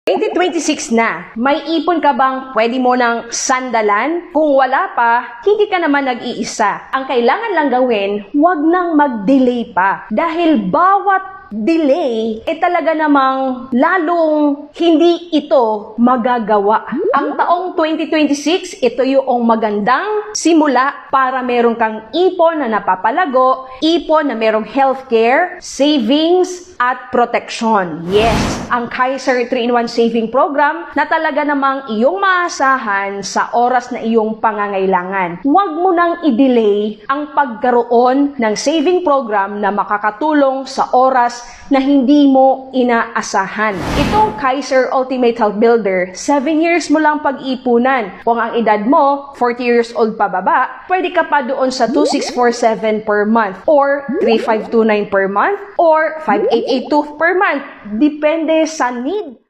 2026 na, may ipon ka bang pwede mo ng sandalan? Kung wala pa, hindi ka naman nag-iisa. Ang kailangan lang gawin, huwag nang mag-delay pa. Dahil bawat delay, talaga namang lalong hindi ito magagawa. Ang taong 2026, ito yung magandang simula para meron kang ipon na napapalago, ipon na merong healthcare, savings, at protection. Yes, ang Kaiser 3-in-1 Saving Program na talaga namang iyong maasahan sa oras na iyong pangangailangan. Huwag mo nang i-delay ang pagkaroon ng saving program na makakatulong sa oras na hindi mo inaasahan. Itong Kaiser Ultimate Health Builder, 7 years mo lang pag-ipunan. Kung ang edad mo, 40 years old pababa, pwede ka pa doon sa 2,647 per month or 3,529 per month or 5,882 per month. Depende sa need